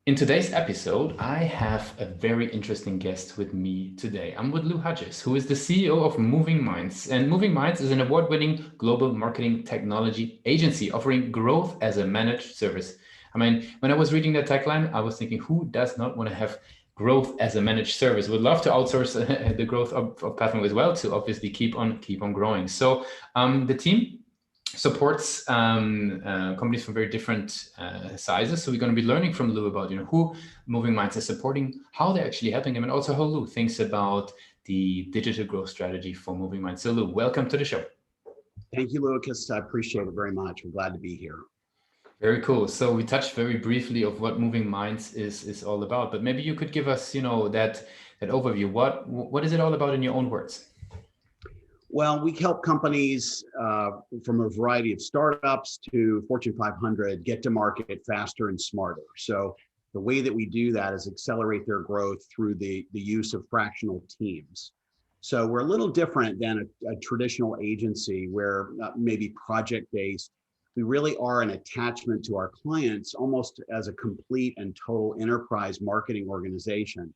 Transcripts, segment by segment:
In today's episode, I have a very interesting guest with me today. I'm with Lou Hodges, who is the CEO of Moving Minds. And Moving Minds is an award-winning global marketing technology agency offering growth as a managed service. I mean, when I was reading that tagline, I was thinking, who does not want to have growth as a managed service? Would love to outsource the growth of Pathway as well to obviously keep on growing. So the team supports companies from very different sizes. So we're going to be learning from Lou about who Moving Minds is supporting, how they're actually helping them, and also how Lou thinks about the digital growth strategy for Moving Minds. So Lou, welcome to the show. Thank you, Lucas. I appreciate it very much. I'm glad to be here. Very cool. So we touched very briefly of what Moving Minds is all about, but maybe you could give us that overview. What is it all about in your own words? Well, we help companies from a variety of startups to Fortune 500 get to market faster and smarter. So the way that we do that is accelerate their growth through the use of fractional teams. So we're a little different than a traditional agency where maybe project-based. We really are an attachment to our clients almost as a complete and total enterprise marketing organization.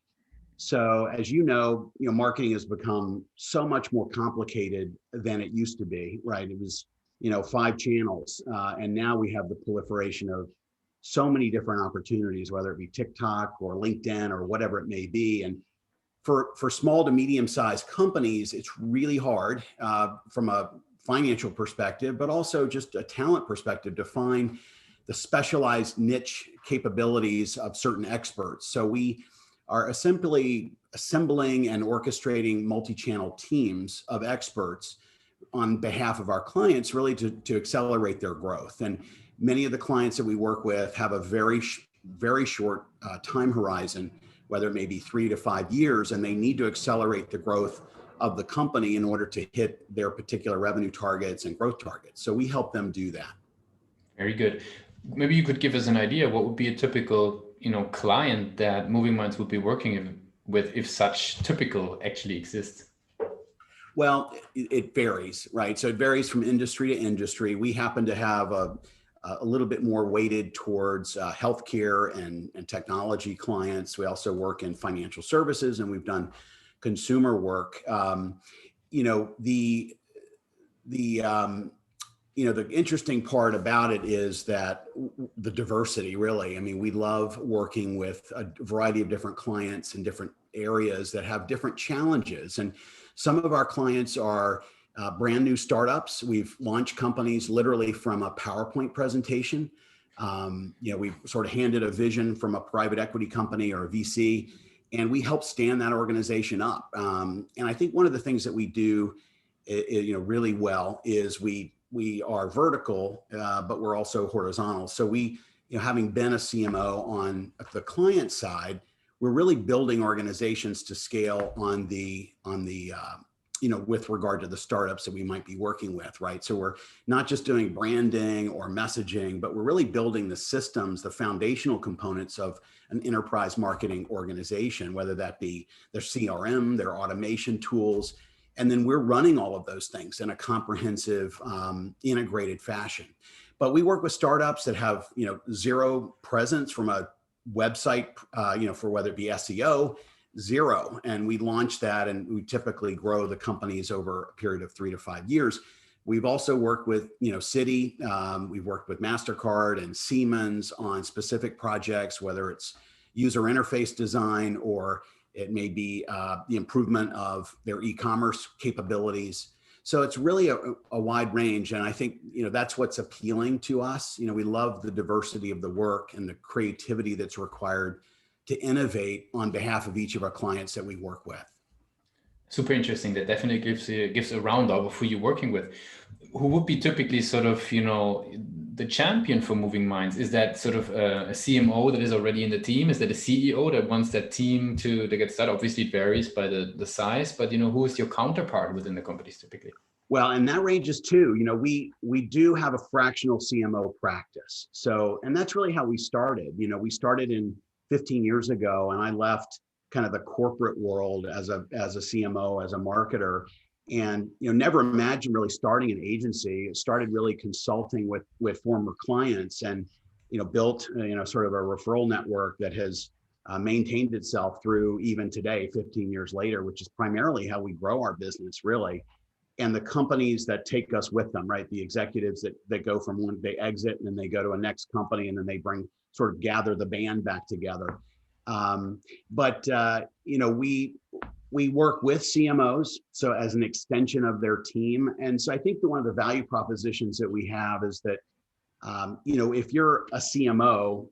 So as you know, marketing has become so much more complicated than it used to be, right? It was, 5 channels, and now we have the proliferation of so many different opportunities, whether it be TikTok or LinkedIn or whatever it may be. And for small to medium-sized companies, it's really hard from a financial perspective, but also just a talent perspective to find the specialized niche capabilities of certain experts. So we are simply assembling and orchestrating multi-channel teams of experts on behalf of our clients, really to accelerate their growth. And many of the clients that we work with have a very short time horizon, whether it may be 3 to 5 years, and they need to accelerate the growth of the company in order to hit their particular revenue targets and growth targets. So we help them do that. Very good. Maybe you could give us an idea what would be a typical client that Moving Minds would be working with if such typical actually exists? Well, it varies, right? So it varies from industry to industry. We happen to have a little bit more weighted towards healthcare and technology clients. We also work in financial services, and we've done consumer work. The interesting part about it is that the diversity, really. I mean, we love working with a variety of different clients in different areas that have different challenges. And some of our clients are brand new startups. We've launched companies literally from a PowerPoint presentation. We've sort of handed a vision from a private equity company or a VC, and we help stand that organization up. And I think one of the things that we do really well is we are vertical, but we're also horizontal. So we, having been a CMO on the client side, we're really building organizations to scale on the with regard to the startups that we might be working with, right? So we're not just doing branding or messaging, but we're really building the systems, the foundational components of an enterprise marketing organization, whether that be their CRM, their automation tools. And then we're running all of those things in a comprehensive, integrated fashion. But we work with startups that have, zero presence from a website, for whether it be SEO, zero. And we launch that, and we typically grow the companies over a period of 3 to 5 years. We've also worked with, Citi. We've worked with MasterCard and Siemens on specific projects, whether it's user interface design or it may be the improvement of their e-commerce capabilities. So it's really a wide range. And I think, that's what's appealing to us. We love the diversity of the work and the creativity that's required to innovate on behalf of each of our clients that we work with. Super interesting. That definitely gives a roundup of who you're working with. Who would be typically sort of, the champion for Moving Minds? Is that sort of a CMO that is already in the team? Is that a CEO that wants that team to get started? Obviously, it varies by the size, but who is your counterpart within the companies typically? Well, and that ranges too. We do have a fractional CMO practice. So, and that's really how we started. We started in 15 years ago, and I left kind of the corporate world as a CMO, as a marketer, and never imagined really starting an agency. It started really consulting with former clients, and built, sort of a referral network that has maintained itself through even today, 15 years later, which is primarily how we grow our business, really. And the companies that take us with them, right? The executives that go from one, they exit and then they go to a next company and then they sort of gather the band back together. We work with CMOs, so as an extension of their team. And so I think that one of the value propositions that we have is that, if you're a CMO,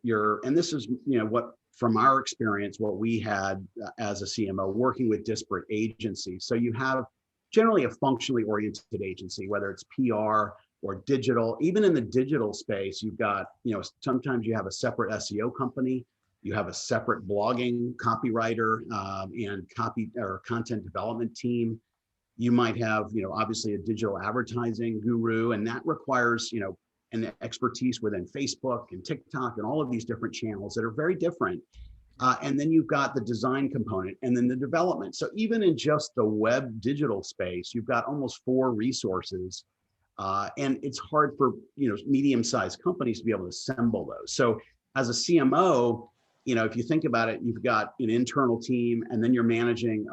and this is, what, from our experience, what we had as a CMO working with disparate agencies. So you have generally a functionally oriented agency, whether it's PR or digital. Even in the digital space, you've got, sometimes you have a separate SEO company, you have a separate blogging copywriter and copy or content development team. You might have, obviously a digital advertising guru, and that requires, an expertise within Facebook and TikTok and all of these different channels that are very different. And then you've got the design component and then the development. So even in just the web digital space, you've got almost 4 resources. And it's hard for, medium-sized companies to be able to assemble those. So as a CMO, if you think about it, you've got an internal team, and then you're managing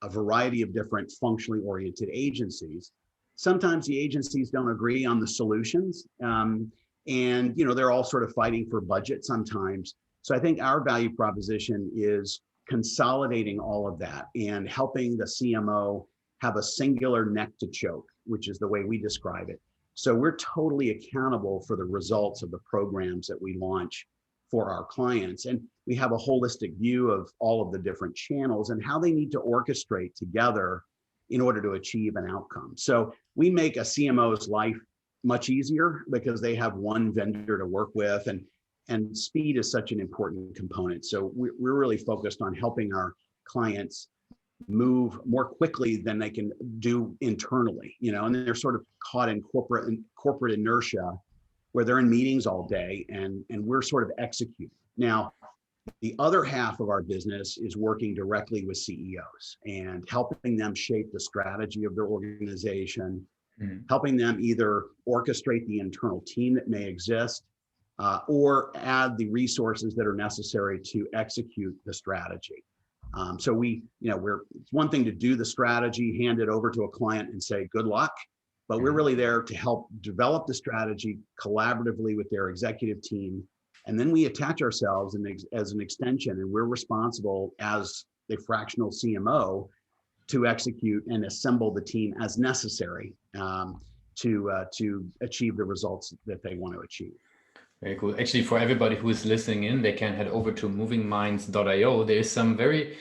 a variety of different functionally oriented agencies. Sometimes the agencies don't agree on the solutions. And, they're all sort of fighting for budget sometimes. So I think our value proposition is consolidating all of that and helping the CMO have a singular neck to choke, which is the way we describe it. So we're totally accountable for the results of the programs that we launch for our clients. And we have a holistic view of all of the different channels and how they need to orchestrate together in order to achieve an outcome. So we make a CMO's life much easier because they have one vendor to work with, and speed is such an important component. So we're really focused on helping our clients move more quickly than they can do internally, and they're sort of caught in corporate inertia where they're in meetings all day and we're sort of executing. Now, the other half of our business is working directly with CEOs and helping them shape the strategy of their organization, helping them either orchestrate the internal team that may exist or add the resources that are necessary to execute the strategy. So it's one thing to do the strategy, hand it over to a client and say, good luck, but we're really there to help develop the strategy collaboratively with their executive team. And then we attach ourselves as an extension, and we're responsible as a fractional CMO to execute and assemble the team as necessary to achieve the results that they want to achieve. Very cool. Actually, for everybody who is listening in, they can head over to movingminds.io. There's some very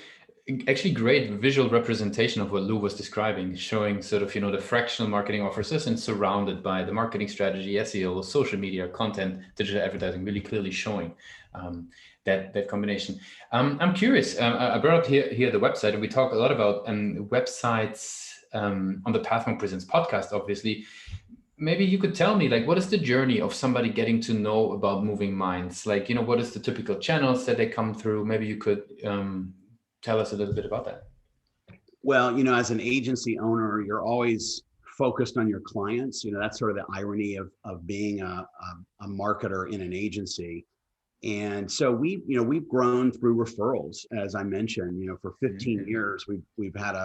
actually great visual representation of what Lou was describing, showing sort of, the fractional marketing officers and surrounded by the marketing strategy, SEO, social media, content, digital advertising, really clearly showing that combination. I'm curious, I brought up here the website, and we talk a lot about websites on the Pathmark Presents podcast, obviously. Maybe you could tell me, what is the journey of somebody getting to know about Moving Minds? What is the typical channels that they come through? Maybe you could tell us a little bit about that. Well, as an agency owner, you're always focused on your clients. That's sort of the irony of being a marketer in an agency. And so we've grown through referrals, as I mentioned. For 15 years, we've had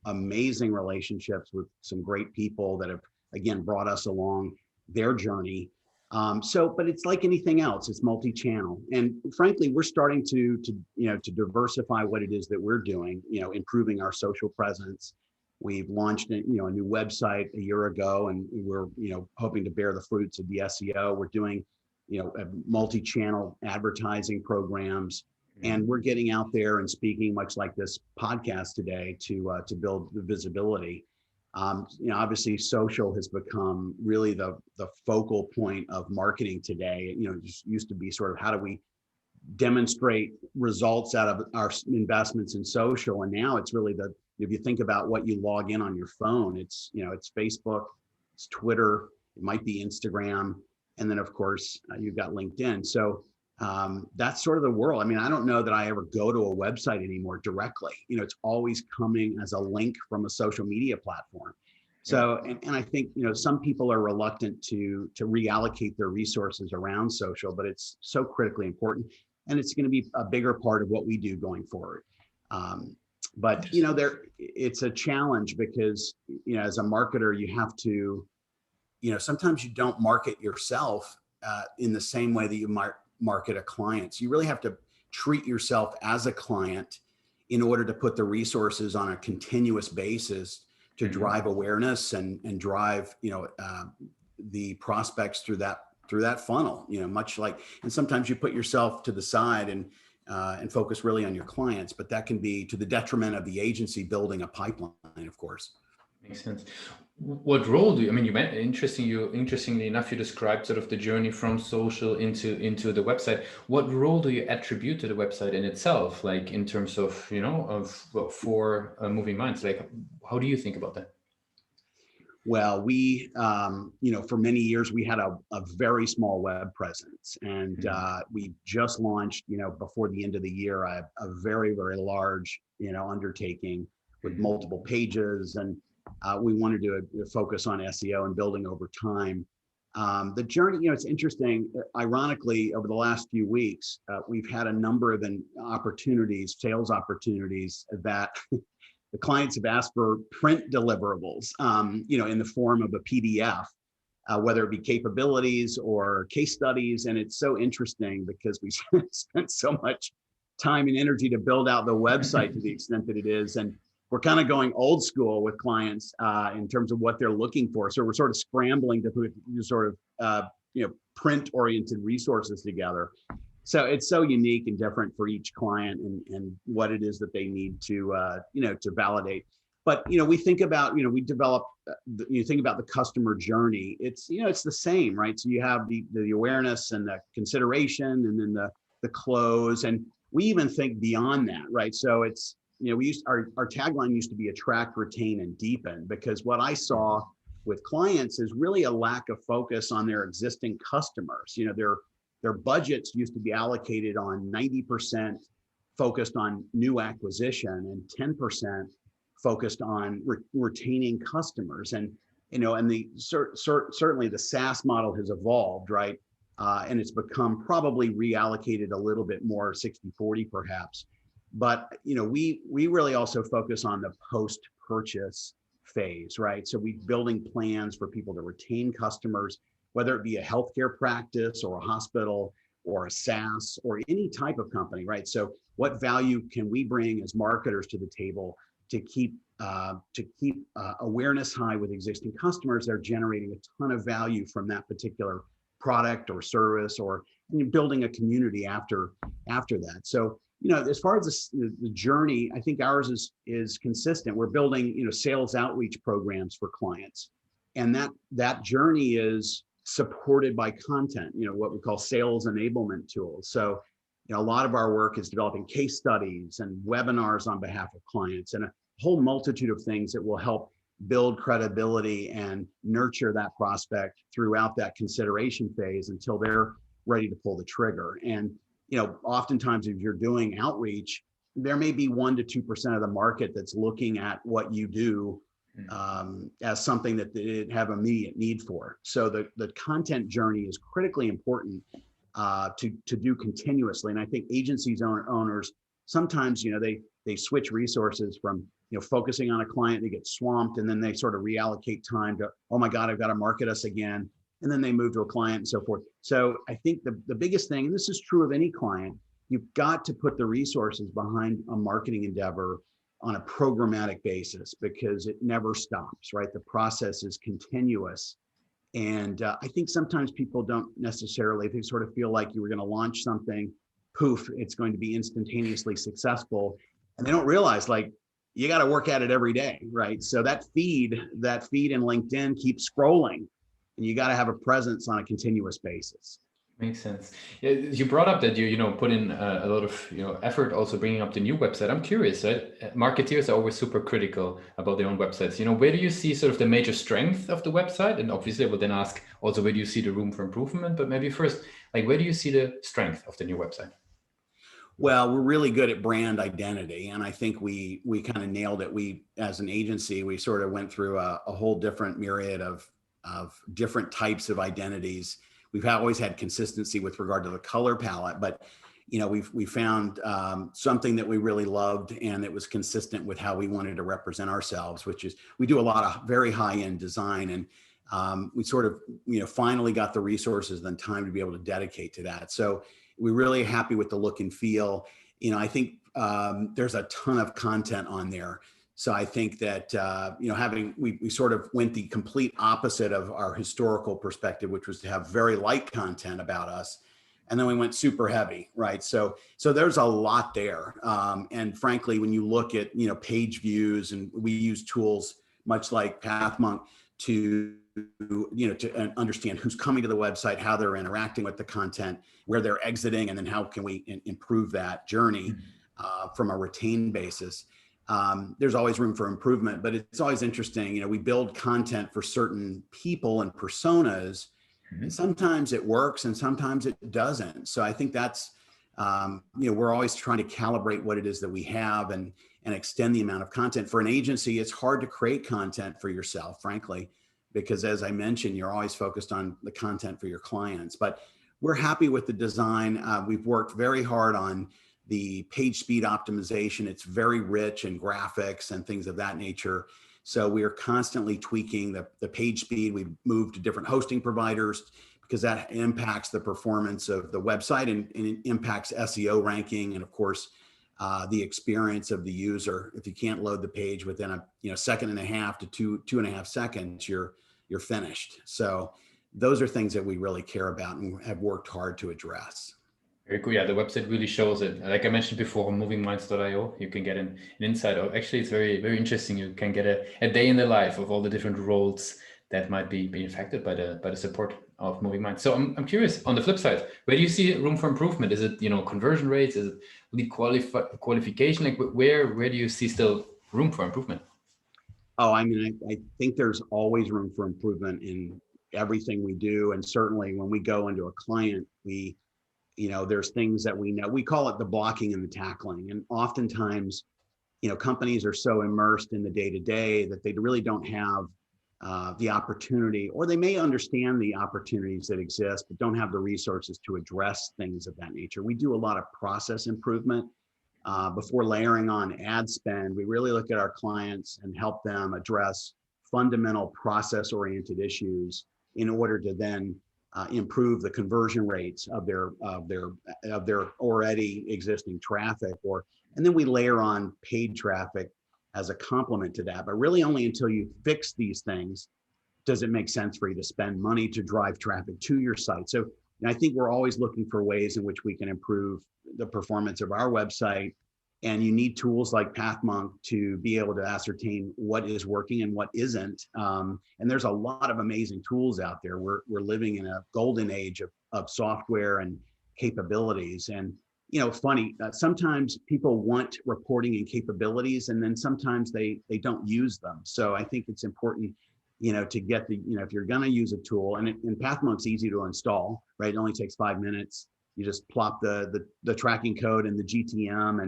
amazing relationships with some great people that have, again, brought us along their journey. But it's like anything else, it's multi-channel. And frankly, we're starting to diversify what it is that we're doing, improving our social presence. We've launched a new website a year ago, and we're, hoping to bear the fruits of the SEO. We're doing, multi-channel advertising programs, and we're getting out there and speaking, much like this podcast today, to build the visibility. Obviously social has become really the focal point of marketing today. It just used to be sort of how do we demonstrate results out of our investments in social. And now it's really if you think about what you log in on your phone, it's Facebook, it's Twitter, it might be Instagram. And then of course you've got LinkedIn. So that's sort of the world. I mean, I don't know that I ever go to a website anymore directly. It's always coming as a link from a social media platform. So, and I think, some people are reluctant to reallocate their resources around social, but it's so critically important, and it's going to be a bigger part of what we do going forward. But it's a challenge because, as a marketer, you have to, sometimes you don't market yourself in the same way that you might market a client. So you really have to treat yourself as a client in order to put the resources on a continuous basis to drive awareness and drive, the prospects through that funnel, much like, and sometimes you put yourself to the side and focus really on your clients, but that can be to the detriment of the agency building a pipeline, of course. Makes sense. What role do you, I mean, interestingly enough, you described sort of the journey from social into the website. What role do you attribute to the website in itself, like in terms of, for Moving Minds? Like, how do you think about that? Well, we, for many years, we had a very small web presence, and we just launched, before the end of the year, a very, very large, undertaking with multiple pages, and we wanted to focus on SEO and building over time. The journey, it's interesting. Ironically, over the last few weeks, we've had a number of sales opportunities that the clients have asked for print deliverables, in the form of a PDF, whether it be capabilities or case studies. And it's so interesting because we spent so much time and energy to build out the website to the extent that it is. And we're kind of going old school with clients in terms of what they're looking for. So we're sort of scrambling to put print oriented resources together. So it's so unique and different for each client and what it is that they need to validate. But, we think about, we develop, you think about the customer journey. It's, it's the same, right? So you have the awareness and the consideration and then the close. And we even think beyond that, right? So it's, our tagline used to be attract, retain, and deepen, because what I saw with clients is really a lack of focus on their existing customers. Their budgets used to be allocated on 90% focused on new acquisition and 10% focused on retaining customers. And, certainly the SaaS model has evolved, right? And it's become probably reallocated a little bit more 60-40 perhaps. But, we really also focus on the post-purchase phase, right? So we're building plans for people to retain customers, whether it be a healthcare practice or a hospital or a SaaS or any type of company, right? So what value can we bring as marketers to the table to keep awareness high with existing customers? They're generating a ton of value from that particular product or service, or building a community after that. So, as far as the journey, I think ours is consistent. We're building, sales outreach programs for clients, and that journey is supported by content, what we call sales enablement tools. So, a lot of our work is developing case studies and webinars on behalf of clients, and a whole multitude of things that will help build credibility and nurture that prospect throughout that consideration phase until they're ready to pull the trigger. And, oftentimes if you're doing outreach, there may be 1% to 2% of the market that's looking at what you do as something that they have immediate need for. So the content journey is critically important to do continuously. And I think agencies owners, sometimes, they switch resources from, focusing on a client, they get swamped, and then they sort of reallocate time to, oh my God, I've got to market us again. And then they move to a client and so forth. So I think the biggest thing, and this is true of any client, you've got to put the resources behind a marketing endeavor on a programmatic basis, because it never stops, right? The process is continuous. And I think sometimes people don't necessarily, they sort of feel like you were going to launch something, poof, it's going to be instantaneously successful. And they don't realize, like, you got to work at it every day, right? So that feed in LinkedIn keeps scrolling, and you got to have a presence on a continuous basis. Makes sense. Yeah, you brought up that you put in a lot of effort also bringing up the new website. I'm curious, right? Marketeers are always super critical about their own websites. Where do you see sort of the major strength of the website? And obviously I will then ask also, where do you see the room for improvement? But maybe first, like, where do you see the strength of the new website? Well, we're really good at brand identity, and I think we kind of nailed it. We, as an agency, we sort of went through a whole different myriad of different types of identities. Always had consistency with regard to the color palette, but we found something that we really loved, and it was consistent with how we wanted to represent ourselves, which is we do a lot of very high end design, and we sort of finally got the resources and time to be able to dedicate to that. So we're really happy with the look and feel. I think there's a ton of content on there. So I think that, we sort of went the complete opposite of our historical perspective, which was to have very light content about us. And then we went super heavy, right? So there's a lot there. And frankly, when you look at, page views, and we use tools much like PathMonk to to understand who's coming to the website, how they're interacting with the content, where they're exiting, and then how can we improve that journey from a retained basis. There's always room for improvement, but it's always interesting. We build content for certain people and personas, and sometimes it works and sometimes it doesn't. So I think that's, we're always trying to calibrate what it is that we have and extend the amount of content. For an agency, it's hard to create content for yourself, frankly, because as I mentioned, you're always focused on the content for your clients. But we're happy with the design. We've worked very hard on the page speed optimization. It's very rich in graphics and things of that nature. So we are constantly tweaking the page speed. We've moved to different hosting providers because that impacts the performance of the website, and it impacts SEO ranking, and of course, the experience of the user. If you can't load the page within a second and a half to 2.5 seconds, you're finished. So those are things that we really care about and have worked hard to address. Very cool. Yeah, the website really shows it. Like I mentioned before, on movingminds.io, you can get an insight. Or actually, it's very, very interesting. You can get a day in the life of all the different roles that might be affected by the support of Moving Minds. So I'm curious, on the flip side, where do you see room for improvement? Is it conversion rates? Is it lead qualification? Like where do you see still room for improvement? Oh, I mean, I think there's always room for improvement in everything we do, and certainly when we go into a client, there's things that we know. We call it the blocking and the tackling, and oftentimes, companies are so immersed in the day-to-day that they really don't have the opportunity, or they may understand the opportunities that exist, but don't have the resources to address things of that nature. We do a lot of process improvement before layering on ad spend. We really look at our clients and help them address fundamental process-oriented issues in order to then improve the conversion rates of their already existing traffic, and then we layer on paid traffic as a complement to that. But really only until you fix these things does it make sense for you to spend money to drive traffic to your site. So I think we're always looking for ways in which we can improve the performance of our website. And you need tools like PathMonk to be able to ascertain what is working and what isn't. And there's a lot of amazing tools out there. We're living in a golden age of software and capabilities. And funny, sometimes people want reporting and capabilities, and then sometimes they don't use them. So I think it's important, to get if you're going to use a tool, and PathMonk's easy to install, right? It only takes 5 minutes. You just plop the tracking code and the GTM,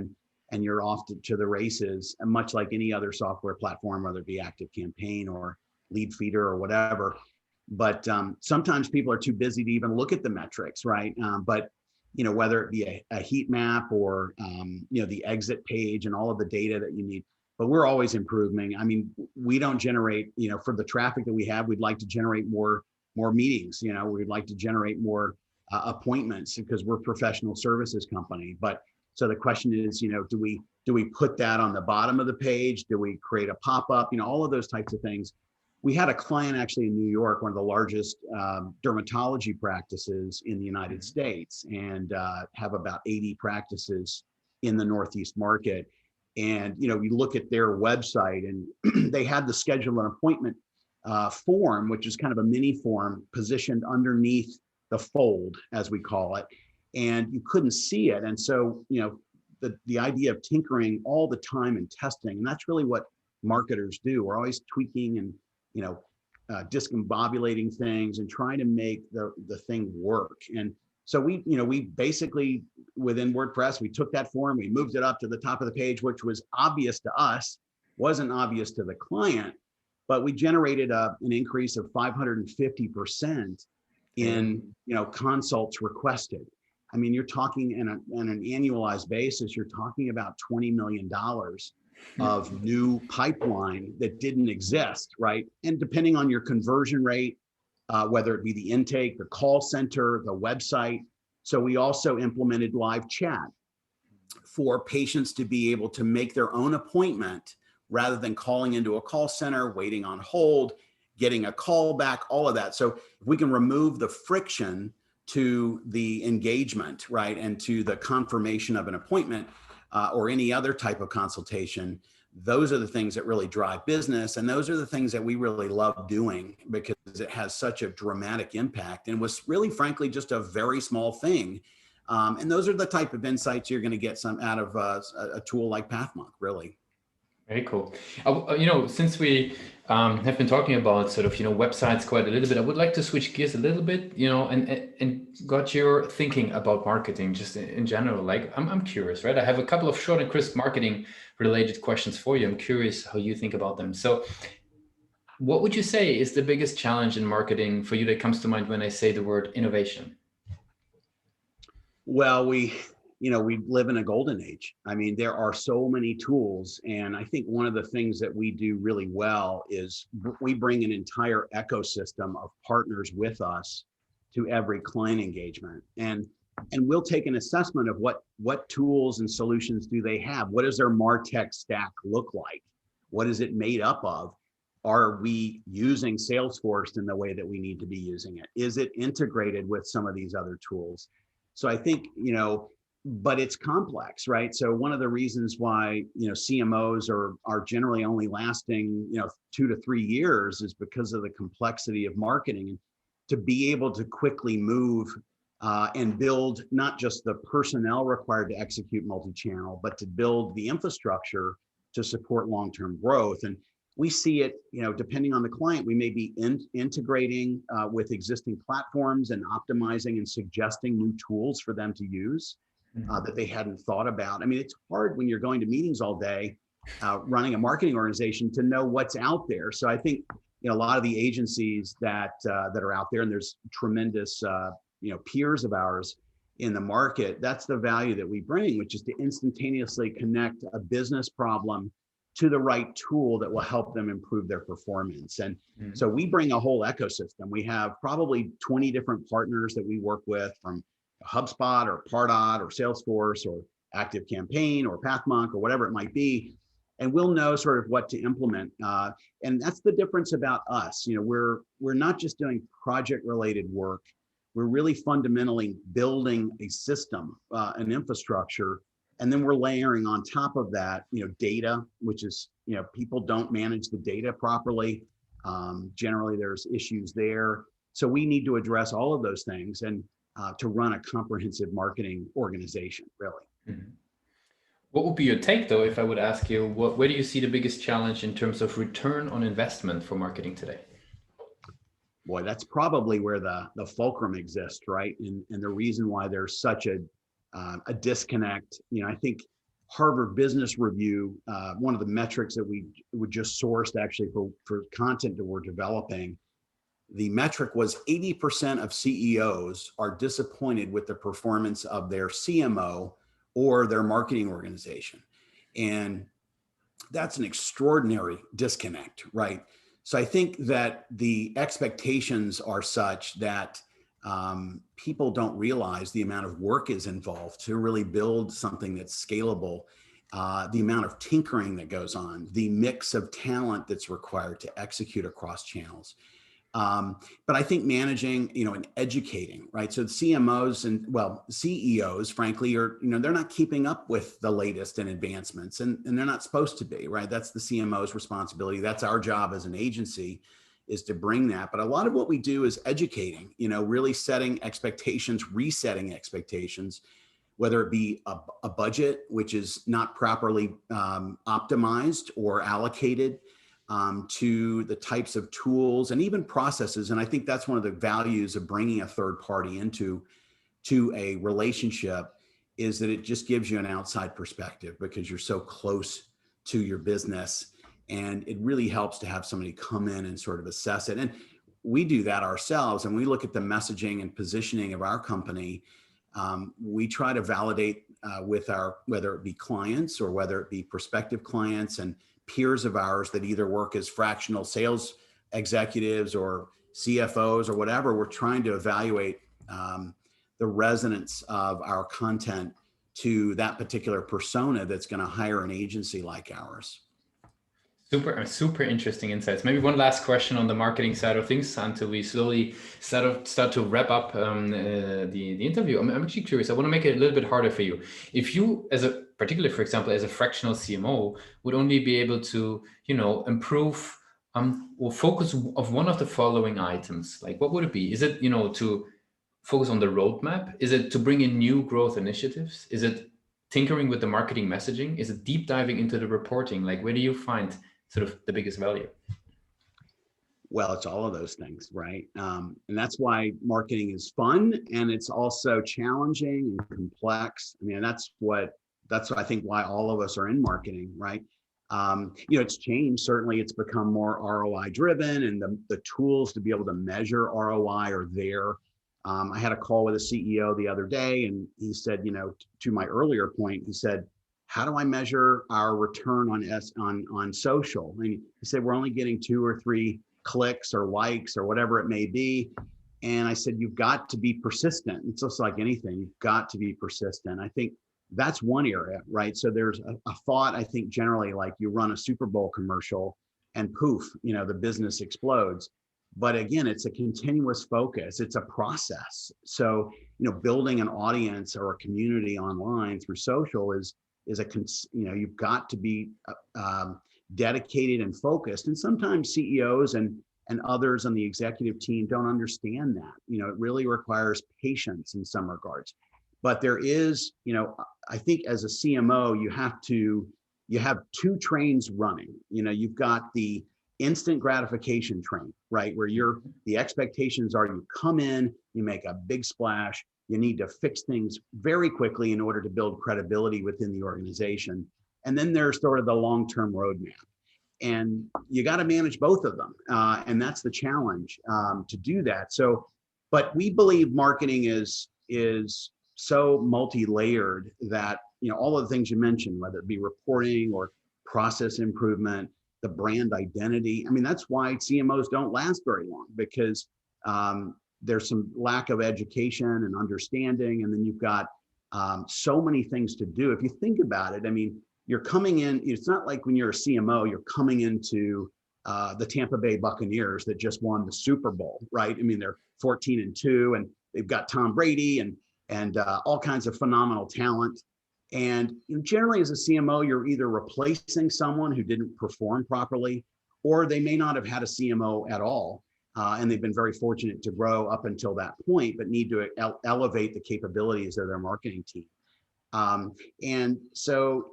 and you're off to the races. And much like any other software platform, whether it be ActiveCampaign or Leadfeeder or whatever. But sometimes people are too busy to even look at the metrics, right? But whether it be a heat map or the exit page and all of the data that you need. But we're always improving. I mean, we don't generate, for the traffic that we have, we'd like to generate more meetings. We'd like to generate more appointments because we're a professional services company. But so the question is, do we put that on the bottom of the page? Do we create a pop-up? All of those types of things. We had a client actually in New York, one of the largest dermatology practices in the United States, and have about 80 practices in the Northeast market. And you look at their website, and they had the schedule an appointment form, which is kind of a mini form positioned underneath the fold, as we call it, and you couldn't see it. And so the idea of tinkering all the time and testing, and that's really what marketers do. We're always tweaking and discombobulating things and trying to make the thing work. And so we basically within WordPress. We took that form, we moved it up to the top of the page, which was obvious to us, wasn't obvious to the client, but we generated an increase of 550% in consults requested. I mean, you're talking on an annualized basis, you're talking about $20 million of new pipeline that didn't exist, right? And depending on your conversion rate, whether it be the intake, the call center, the website. So we also implemented live chat for patients to be able to make their own appointment rather than calling into a call center, waiting on hold, getting a call back, all of that. So if we can remove the friction to the engagement, right, and to the confirmation of an appointment or any other type of consultation, those are the things that really drive business. And those are the things that we really love doing because it has such a dramatic impact and was really, frankly, just a very small thing. And those are the type of insights you're going to get some out of a tool like PathMonk, really. Very cool. Since we have been talking about sort of, websites quite a little bit, I would like to switch gears a little bit, and got your thinking about marketing just in general. Like, I'm curious, right? I have a couple of short and crisp marketing related questions for you. I'm curious how you think about them. So what would you say is the biggest challenge in marketing for you that comes to mind when I say the word innovation? Well, we live in a golden age. I mean, there are so many tools. And I think one of the things that we do really well is we bring an entire ecosystem of partners with us to every client engagement. And we'll take an assessment of what tools and solutions do they have? What does their MarTech stack look like? What is it made up of? Are we using Salesforce in the way that we need to be using it? Is it integrated with some of these other tools? So I think, but it's complex, right? So one of the reasons why, CMOs are generally only lasting, 2 to 3 years is because of the complexity of marketing. And to be able to quickly move and build not just the personnel required to execute multi-channel, but to build the infrastructure to support long-term growth. And we see it, depending on the client, we may be integrating with existing platforms and optimizing and suggesting new tools for them to use that they hadn't thought about. I mean, it's hard when you're going to meetings all day, running a marketing organization to know what's out there. So I think, a lot of the agencies that are out there, and there's tremendous, peers of ours in the market, that's the value that we bring, which is to instantaneously connect a business problem to the right tool that will help them improve their performance. And so we bring a whole ecosystem. We have probably 20 different partners that we work with, from HubSpot or Pardot or Salesforce or ActiveCampaign or PathMonk or whatever it might be. And we'll know sort of what to implement. And that's the difference about us. We're not just doing project related work. We're really fundamentally building a system, an infrastructure. And then we're layering on top of that, data, which is, people don't manage the data properly. Generally, there's issues there. So we need to address all of those things and to run a comprehensive marketing organization, really. Mm-hmm. What would be your take, though, if I would ask you, where do you see the biggest challenge in terms of return on investment for marketing today? Boy, that's probably where the fulcrum exists, right? And the reason why there's such a disconnect. I think Harvard Business Review, one of the metrics that we just sourced actually for content that we're developing, the metric was 80% of CEOs are disappointed with the performance of their CMO or their marketing organization. And that's an extraordinary disconnect, right? So I think that the expectations are such that people don't realize the amount of work is involved to really build something that's scalable, the amount of tinkering that goes on, the mix of talent that's required to execute across channels. But I think managing, and educating, right? So the CMOs and CEOs, frankly, are, they're not keeping up with the latest in advancements, and they're not supposed to be, right? That's the CMO's responsibility. That's our job as an agency, is to bring that. But a lot of what we do is educating, really setting expectations, resetting expectations, whether it be a budget, which is not properly optimized or allocated, to the types of tools and even processes. And I think that's one of the values of bringing a third party into a relationship, is that it just gives you an outside perspective because you're so close to your business, and it really helps to have somebody come in and sort of assess it. And we do that ourselves, and we look at the messaging and positioning of our company. We try to validate with our, whether it be clients or whether it be prospective clients and peers of ours that either work as fractional sales executives or CFOs or whatever. We're trying to evaluate the resonance of our content to that particular persona that's going to hire an agency like ours. Super interesting insights. Maybe one last question on the marketing side of things until we slowly start to wrap up the interview. I'm actually curious. I want to make it a little bit harder for you. If you, as a particularly, for example, as a fractional CMO, would only be able to, improve or focus of one of the following items, like what would it be? Is it, to focus on the roadmap? Is it to bring in new growth initiatives? Is it tinkering with the marketing messaging? Is it deep diving into the reporting? Like, where do you find sort of the biggest value? Well, it's all of those things, right? And that's why marketing is fun, and it's also challenging and complex. I mean, that's what I think why all of us are in marketing, right? It's changed. Certainly, it's become more ROI driven, and the tools to be able to measure ROI are there. I had a call with a CEO the other day, and he said, to my earlier point, he said, how do I measure our return on social? And he said, we're only getting 2 or 3 clicks or likes or whatever it may be. And I said, you've got to be persistent. It's just like anything, you've got to be persistent. I think that's one area, right? So there's a thought, I think generally, like you run a Super Bowl commercial and poof, the business explodes. But again, it's a continuous focus. It's a process. So, building an audience or a community online through social is you've got to be dedicated and focused. And sometimes CEOs and others on the executive team don't understand that. It really requires patience in some regards. But there is, I think as a CMO, you have 2 trains running. You've got the instant gratification train, right? Where the expectations are you come in, you make a big splash, you need to fix things very quickly in order to build credibility within the organization. And then there's sort of the long-term roadmap. And you got to manage both of them. And that's the challenge to do that. So, but we believe marketing is so multi-layered that, all of the things you mentioned, whether it be reporting or process improvement, the brand identity. I mean, that's why CMOs don't last very long, because there's some lack of education and understanding. And then you've got so many things to do. If you think about it, I mean, you're coming in, it's not like when you're a CMO, you're coming into the Tampa Bay Buccaneers that just won the Super Bowl, right? I mean, they're 14-2 and they've got Tom Brady and all kinds of phenomenal talent. And generally as a CMO, you're either replacing someone who didn't perform properly, or they may not have had a CMO at all. And they've been very fortunate to grow up until that point, but need to elevate the capabilities of their marketing team. And so,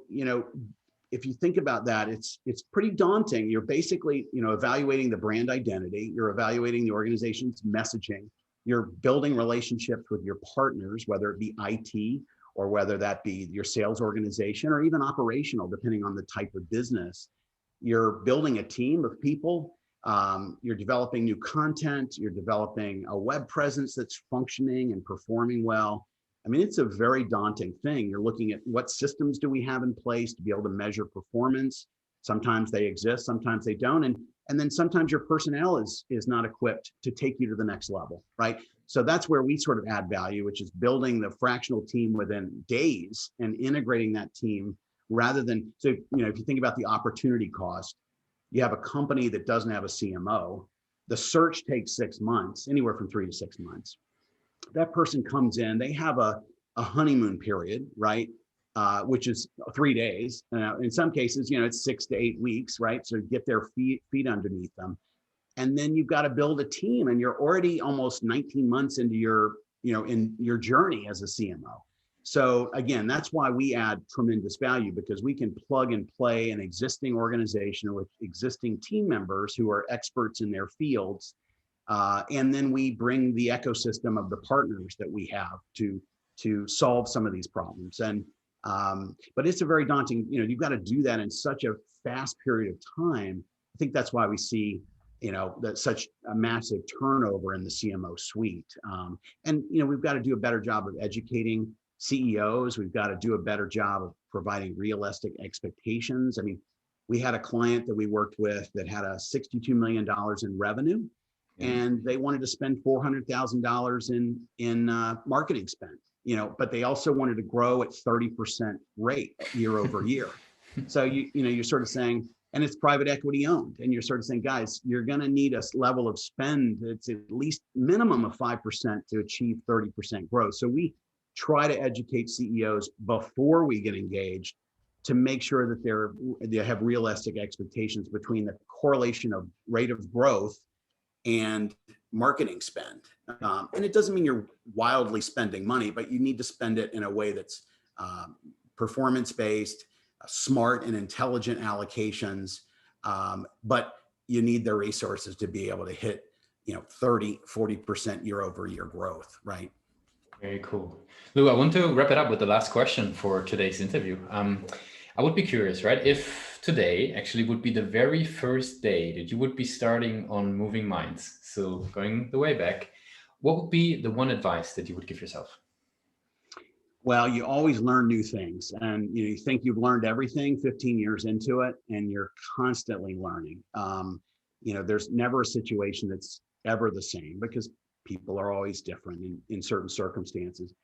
if you think about that, it's pretty daunting. You're basically, evaluating the brand identity, you're evaluating the organization's messaging, you're building relationships with your partners, whether it be IT or whether that be your sales organization or even operational, depending on the type of business. You're building a team of people. You're developing new content. You're developing a web presence that's functioning and performing well. I mean, it's a very daunting thing. You're looking at what systems do we have in place to be able to measure performance. Sometimes they exist, sometimes they don't. And then sometimes your personnel is not equipped to take you to the next level, right? So that's where we sort of add value, which is building the fractional team within days and integrating that team rather than, so, if you think about the opportunity cost, you have a company that doesn't have a CMO, the search takes 6 months, anywhere from 3 to 6 months. That person comes in, they have a honeymoon period, right? Which is 3 days. In some cases, it's 6 to 8 weeks, right? So get their feet underneath them. And then you've got to build a team, and you're already almost 19 months into your, in your journey as a CMO. So again, that's why we add tremendous value, because we can plug and play an existing organization with existing team members who are experts in their fields. And then we bring the ecosystem of the partners that we have to to solve some of these problems. And but it's a very daunting, you've got to do that in such a fast period of time. I think that's why we see, that such a massive turnover in the CMO suite. And we've got to do a better job of educating CEOs. We've got to do a better job of providing realistic expectations. I mean, we had a client that we worked with that had a $62 million in revenue, and they wanted to spend $400,000 in marketing spend, but they also wanted to grow at 30% rate year over year. So you're sort of saying, and it's private equity owned, and you're sort of saying, guys, you're going to need a level of spend that's at least minimum of 5% to achieve 30% growth. So we try to educate CEOs before we get engaged to make sure that they have realistic expectations between the correlation of rate of growth and marketing spend. And it doesn't mean you're wildly spending money, but you need to spend it in a way that's performance-based, smart and intelligent allocations. But you need the resources to be able to hit, 30, 40% year over year growth, right? Very cool. Lou, I want to wrap it up with the last question for today's interview. I would be curious, right? If today actually would be the very first day that you would be starting on Moving Minds, so going the way back, what would be the one advice that you would give yourself? Well, you always learn new things, and you think you've learned everything 15 years into it, and you're constantly learning. There's never a situation that's ever the same because people are always different in certain circumstances.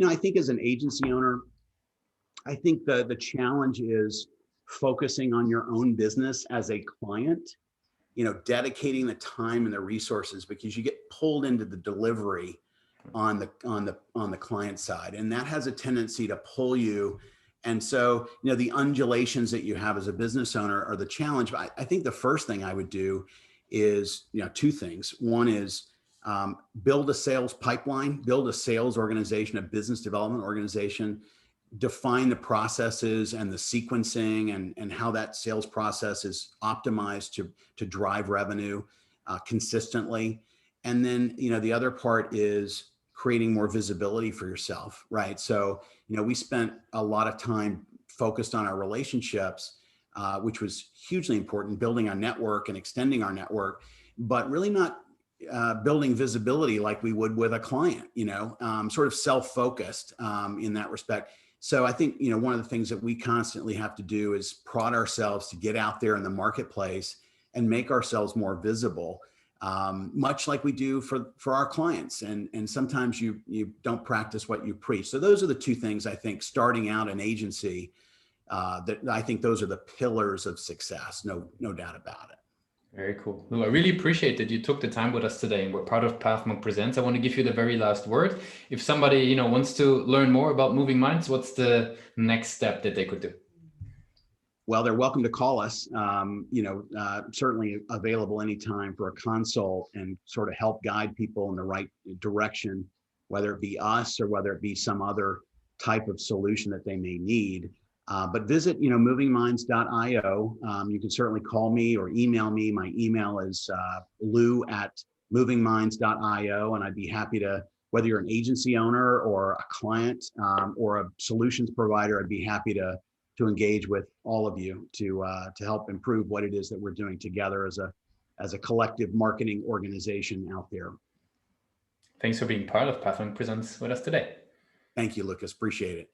I think as an agency owner, I think the challenge is focusing on your own business as a client, dedicating the time and the resources, because you get pulled into the delivery on the client side, and that has a tendency to pull you. And so, the undulations that you have as a business owner are the challenge. But I think the first thing I would do is, two things. One is build a sales pipeline, build a sales organization, a business development organization, define the processes and the sequencing and how that sales process is optimized to drive revenue consistently. And then, the other part is creating more visibility for yourself, right? So, we spent a lot of time focused on our relationships, which was hugely important, building our network and extending our network, but really not building visibility like we would with a client, sort of self-focused in that respect. So I think, one of the things that we constantly have to do is prod ourselves to get out there in the marketplace and make ourselves more visible, much like we do for our clients. And sometimes you don't practice what you preach. So those are the two things I think, starting out an agency, that I think those are the pillars of success. No doubt about it. Very cool. Lou, I really appreciate that you took the time with us today and we're part of Pathmark Presents. I want to give you the very last word. If somebody, wants to learn more about Moving Minds, what's the next step that they could do? Well, they're welcome to call us. Certainly available anytime for a consult and sort of help guide people in the right direction, whether it be us or whether it be some other type of solution that they may need. But visit, movingminds.io. You can certainly call me or email me. My email is lou@movingminds.io, and I'd be happy to, whether you're an agency owner or a client or a solutions provider, I'd be happy to engage with all of you to help improve what it is that we're doing together as a collective marketing organization out there. Thanks for being part of Pathmark Presents with us today. Thank you, Lucas. Appreciate it.